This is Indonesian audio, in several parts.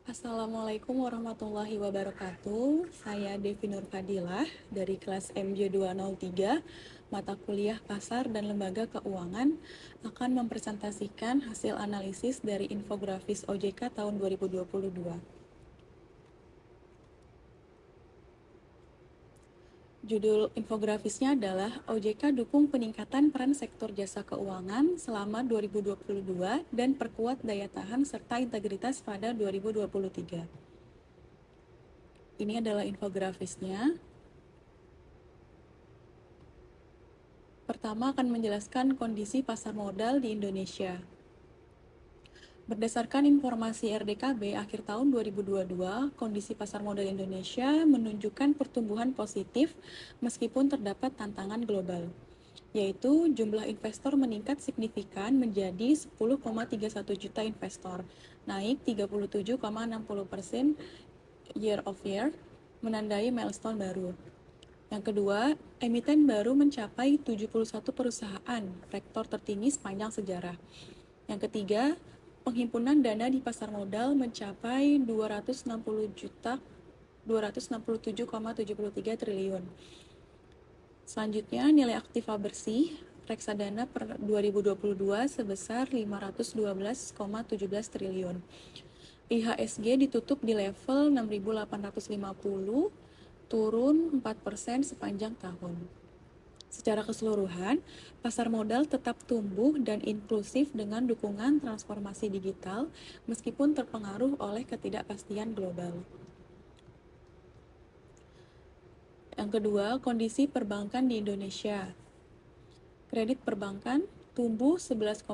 Assalamualaikum warahmatullahi wabarakatuh. Saya Devi Nur Fadilah dari kelas MJ203, mata kuliah Pasar dan Lembaga Keuangan, akan mempresentasikan hasil analisis dari infografis OJK tahun 2022. Judul infografisnya adalah OJK dukung peningkatan peran sektor jasa keuangan selama 2022 dan perkuat daya tahan serta integritas pada 2023. Ini adalah infografisnya. Pertama akan menjelaskan kondisi pasar modal di Indonesia. Berdasarkan informasi RDKB akhir tahun 2022, kondisi pasar modal Indonesia menunjukkan pertumbuhan positif meskipun terdapat tantangan global, yaitu jumlah investor meningkat signifikan menjadi 10,31 juta investor, naik 37,60% year of year, menandai milestone baru. Yang kedua, emiten baru mencapai 71 perusahaan, rekor tertinggi sepanjang sejarah. Yang ketiga, penghimpunan dana di pasar modal mencapai 267,73 triliun. Selanjutnya, nilai aktiva bersih reksadana per 2022 sebesar 512,17 triliun. IHSG ditutup di level 6.850, turun 4% sepanjang tahun. Secara keseluruhan, pasar modal tetap tumbuh dan inklusif dengan dukungan transformasi digital meskipun terpengaruh oleh ketidakpastian global. Yang kedua, kondisi perbankan di Indonesia. Kredit perbankan tumbuh 11,16%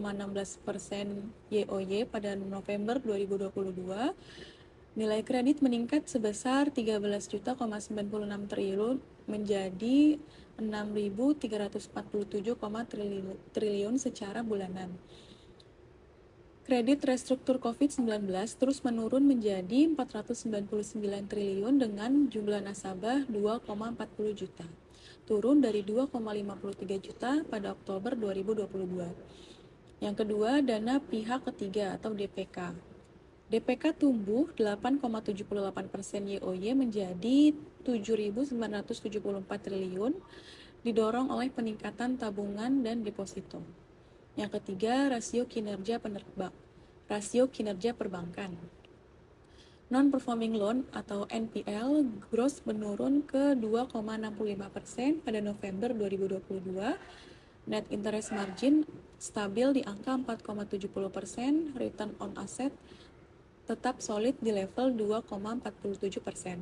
YoY pada November 2022. Nilai kredit meningkat sebesar 13,96 triliun menjadi 6.347 triliun secara bulanan. Kredit restruktur COVID-19 terus menurun menjadi 499 triliun dengan jumlah nasabah 2,40 juta, turun dari 2,53 juta pada Oktober 2022. Yang kedua, dana pihak ketiga atau DPK. DPK tumbuh 8,78% YoY menjadi 7.974 triliun, didorong oleh peningkatan tabungan dan deposito. Yang ketiga, rasio kinerja perbankan. Non-performing loan atau NPL gross menurun ke 2,65% pada November 2022. Net interest margin stabil di angka 4,70%, return on asset tetap solid di level 2,47%.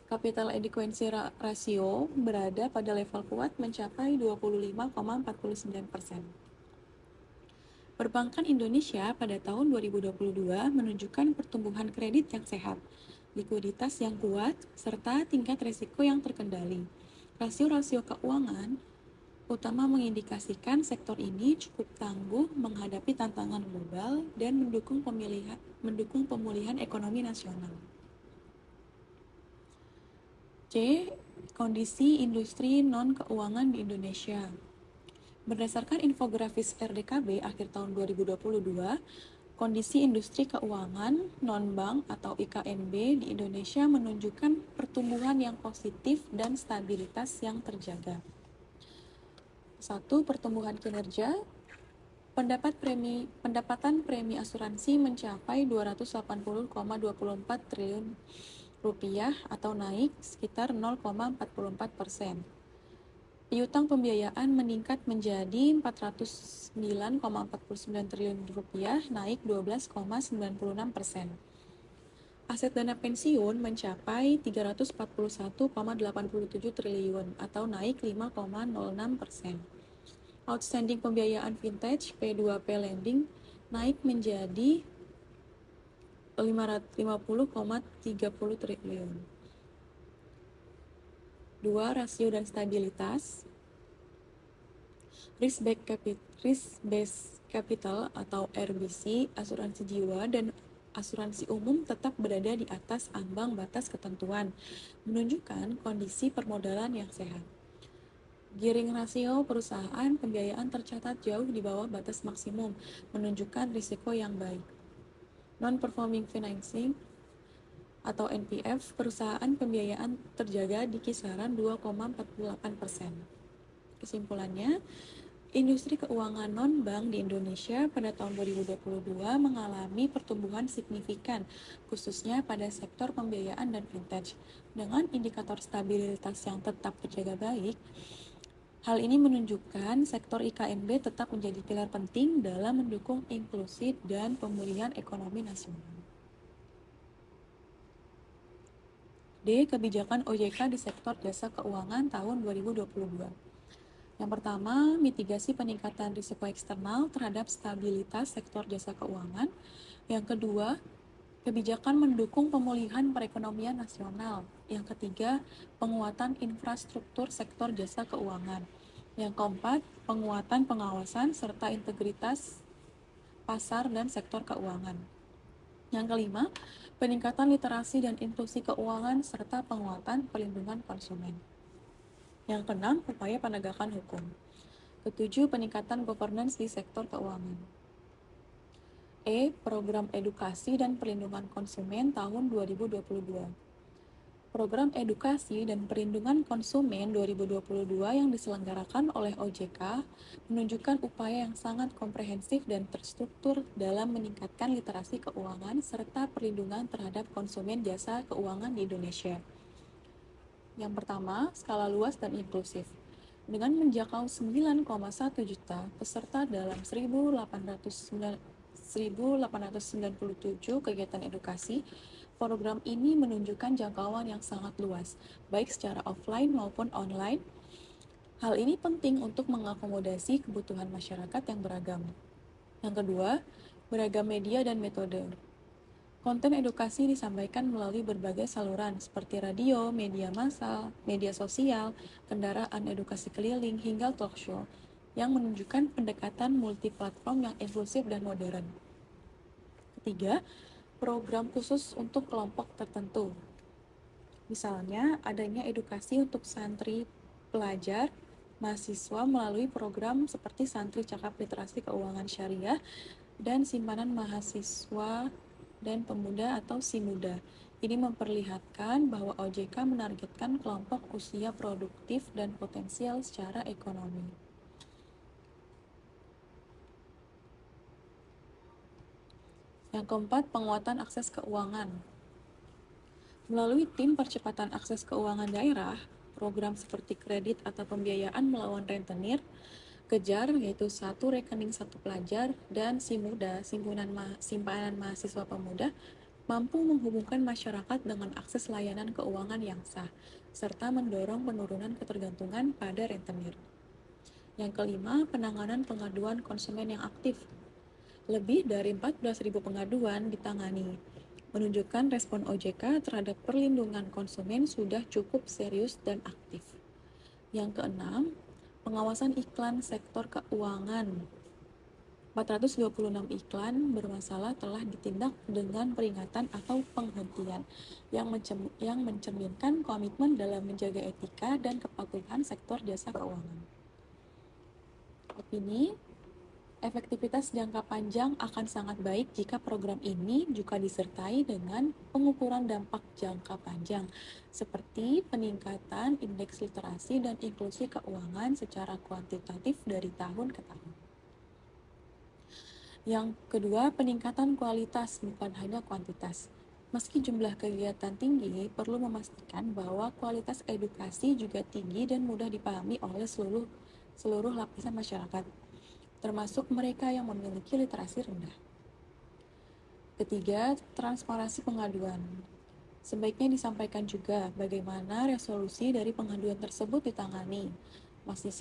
Capital adequacy ratio berada pada level kuat mencapai 25,49%. Perbankan Indonesia pada tahun 2022 menunjukkan pertumbuhan kredit yang sehat, likuiditas yang kuat, serta tingkat risiko yang terkendali. Rasio-rasio keuangan utama mengindikasikan sektor ini cukup tangguh menghadapi tantangan global dan mendukung pemulihan ekonomi nasional. C. Kondisi industri non-keuangan di Indonesia. Berdasarkan infografis RDKB akhir tahun 2022, kondisi industri keuangan non-bank atau IKNB di Indonesia menunjukkan pertumbuhan yang positif dan stabilitas yang terjaga. 1. Pertumbuhan kinerja. Pendapatan premi asuransi mencapai 280,24 triliun rupiah atau naik sekitar 0,44%. Piutang pembiayaan meningkat menjadi 409,49 triliun rupiah, naik 12,96%. Aset dana pensiun mencapai 341,87 triliun atau naik 5,06%. Outstanding pembiayaan vintage P2P lending naik menjadi 550,30 triliun. 2. Rasio dan stabilitas. Risk-based capital atau RBC, asuransi jiwa, dan asuransi umum tetap berada di atas ambang batas ketentuan, menunjukkan kondisi permodalan yang sehat. Gearing rasio perusahaan pembiayaan tercatat jauh di bawah batas maksimum, menunjukkan risiko yang baik. Non-performing financing atau NPF perusahaan pembiayaan terjaga di kisaran 2,48%. Kesimpulannya, industri keuangan non-bank di Indonesia pada tahun 2022 mengalami pertumbuhan signifikan, khususnya pada sektor pembiayaan dan fintech. Dengan indikator stabilitas yang tetap terjaga baik, hal ini menunjukkan sektor IKNB tetap menjadi pilar penting dalam mendukung inklusi dan pemulihan ekonomi nasional. D. Kebijakan OJK di sektor jasa keuangan tahun 2022. Yang pertama, mitigasi peningkatan risiko eksternal terhadap stabilitas sektor jasa keuangan. Yang kedua, kebijakan mendukung pemulihan perekonomian nasional. Yang ketiga, penguatan infrastruktur sektor jasa keuangan. Yang keempat, penguatan pengawasan serta integritas pasar dan sektor keuangan. Yang kelima, peningkatan literasi dan inklusi keuangan serta penguatan perlindungan konsumen. Yang keenam, upaya penegakan hukum. Ketujuh, peningkatan governance di sektor keuangan. E. Program edukasi dan perlindungan konsumen tahun 2022. Program edukasi dan perlindungan konsumen 2022 yang diselenggarakan oleh OJK menunjukkan upaya yang sangat komprehensif dan terstruktur dalam meningkatkan literasi keuangan serta perlindungan terhadap konsumen jasa keuangan di Indonesia. Yang pertama, skala luas dan inklusif. Dengan menjangkau 9,1 juta peserta dalam 1.897 kegiatan edukasi, program ini menunjukkan jangkauan yang sangat luas, baik secara offline maupun online. Hal ini penting untuk mengakomodasi kebutuhan masyarakat yang beragam. Yang kedua, beragam media dan metode. Konten edukasi disampaikan melalui berbagai saluran seperti radio, media massal, media sosial, kendaraan edukasi keliling, hingga talk show yang menunjukkan pendekatan multiplatform yang inklusif dan modern. Ketiga, program khusus untuk kelompok tertentu. Misalnya, adanya edukasi untuk santri, pelajar, mahasiswa melalui program seperti Santri Cakap Literasi Keuangan Syariah dan Simpanan Mahasiswa dan Pemuda atau SIMUDA. Ini memperlihatkan bahwa OJK menargetkan kelompok usia produktif dan potensial secara ekonomi. Yang keempat, penguatan akses keuangan. Melalui tim percepatan akses keuangan daerah, program seperti kredit atau pembiayaan melawan rentenir, Kejar, yaitu satu rekening satu pelajar, dan SIMUDA, simpanan mahasiswa pemuda, mampu menghubungkan masyarakat dengan akses layanan keuangan yang sah, serta mendorong penurunan ketergantungan pada rentenir. Yang kelima, penanganan pengaduan konsumen yang aktif. Lebih dari 14.000 pengaduan ditangani, menunjukkan respon OJK terhadap perlindungan konsumen sudah cukup serius dan aktif. Yang keenam, pengawasan iklan sektor keuangan. 426 iklan bermasalah telah ditindak dengan peringatan atau penghentian yang mencerminkan komitmen dalam menjaga etika dan kepatuhan sektor jasa keuangan. Opini, efektivitas jangka panjang akan sangat baik jika program ini juga disertai dengan pengukuran dampak jangka panjang, seperti peningkatan indeks literasi dan inklusi keuangan secara kuantitatif dari tahun ke tahun. Yang kedua, peningkatan kualitas bukan hanya kuantitas. Meski jumlah kegiatan tinggi, perlu memastikan bahwa kualitas edukasi juga tinggi dan mudah dipahami oleh seluruh lapisan masyarakat, termasuk mereka yang memiliki literasi rendah. Ketiga, transparansi pengaduan. Sebaiknya disampaikan juga bagaimana resolusi dari pengaduan tersebut ditangani, masih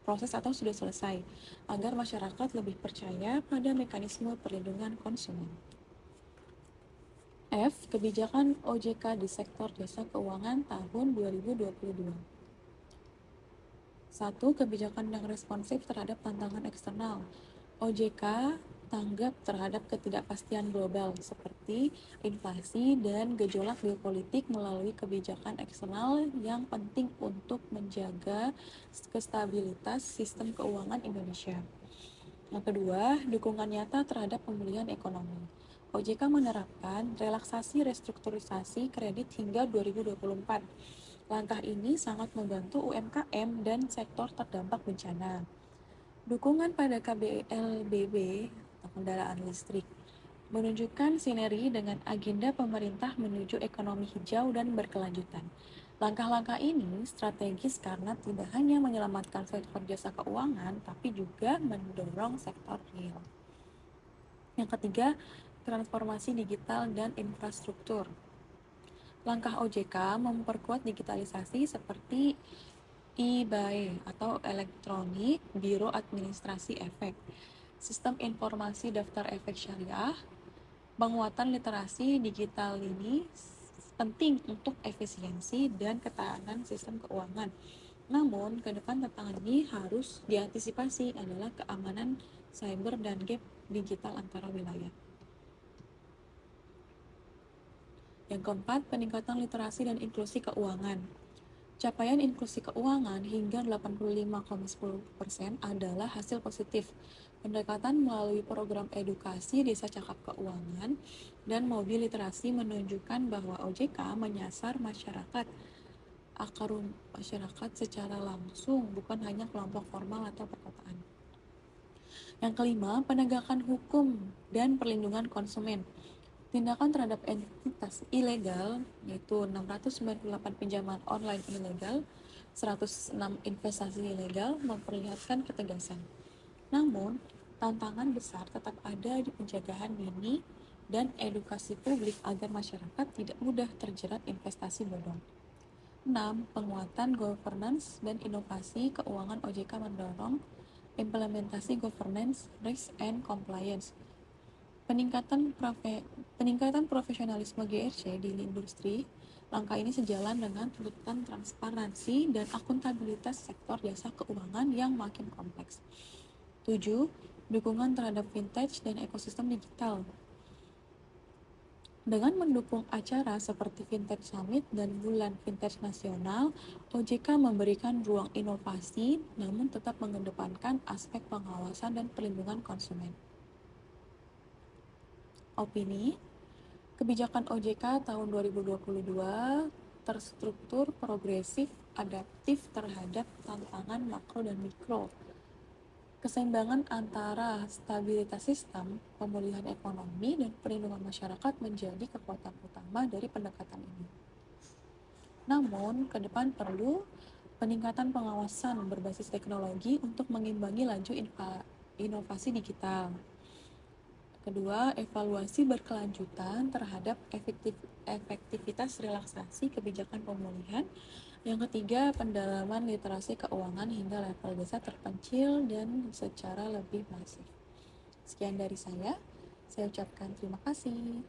proses atau sudah selesai, agar masyarakat lebih percaya pada mekanisme perlindungan konsumen. F. Kebijakan OJK di sektor jasa keuangan tahun 2022. 1. Kebijakan yang responsif terhadap tantangan eksternal. OJK tanggap terhadap ketidakpastian global seperti inflasi dan gejolak geopolitik melalui kebijakan eksternal yang penting untuk menjaga kestabilitas sistem keuangan Indonesia. Yang kedua, dukungan nyata terhadap pemulihan ekonomi. OJK menerapkan relaksasi restrukturisasi kredit hingga 2024. Langkah ini sangat membantu UMKM dan sektor terdampak bencana. Dukungan pada KBLBB atau kendaraan listrik menunjukkan sinergi dengan agenda pemerintah menuju ekonomi hijau dan berkelanjutan. Langkah-langkah ini strategis karena tidak hanya menyelamatkan sektor jasa keuangan, tapi juga mendorong sektor real. Yang ketiga, transformasi digital dan infrastruktur. Langkah OJK memperkuat digitalisasi seperti e-BAE atau elektronik biro administrasi efek, sistem informasi daftar efek syariah. Penguatan literasi digital ini penting untuk efisiensi dan ketahanan sistem keuangan. Namun, ke depan tantangan ini harus diantisipasi adalah keamanan cyber dan gap digital antara wilayah. Yang keempat, peningkatan literasi dan inklusi keuangan. Capaian inklusi keuangan hingga 85,10% adalah hasil positif. Pendekatan melalui program edukasi Desa Cakap Keuangan dan mobil literasi menunjukkan bahwa OJK menyasar akar masyarakat secara langsung, bukan hanya kelompok formal atau perkotaan. Yang kelima, penegakan hukum dan perlindungan konsumen. Tindakan terhadap entitas ilegal, yaitu 698 pinjaman online ilegal, 106 investasi ilegal, memperlihatkan ketegasan. Namun, tantangan besar tetap ada di pencegahan dini dan edukasi publik agar masyarakat tidak mudah terjerat investasi bodong. 6. Penguatan governance dan inovasi keuangan. OJK mendorong implementasi governance, risk, and compliance. Peningkatan profesionalisme GRC di industri. Langkah ini sejalan dengan tuntutan transparansi dan akuntabilitas sektor jasa keuangan yang makin kompleks. 7. Dukungan terhadap vintage dan ekosistem digital. Dengan mendukung acara seperti Vintage Summit dan Bulan Vintage Nasional, OJK memberikan ruang inovasi namun tetap mengedepankan aspek pengawasan dan perlindungan konsumen. Opini, kebijakan OJK tahun 2022 terstruktur, progresif, adaptif terhadap tantangan makro dan mikro. Keseimbangan antara stabilitas sistem, pemulihan ekonomi, dan perlindungan masyarakat menjadi kekuatan utama dari pendekatan ini. Namun, ke depan perlu peningkatan pengawasan berbasis teknologi untuk mengimbangi laju inovasi digital. Kedua, evaluasi berkelanjutan terhadap efektivitas relaksasi kebijakan pemulihan. Yang ketiga, pendalaman literasi keuangan hingga level desa terpencil dan secara lebih masif. Sekian dari saya ucapkan terima kasih.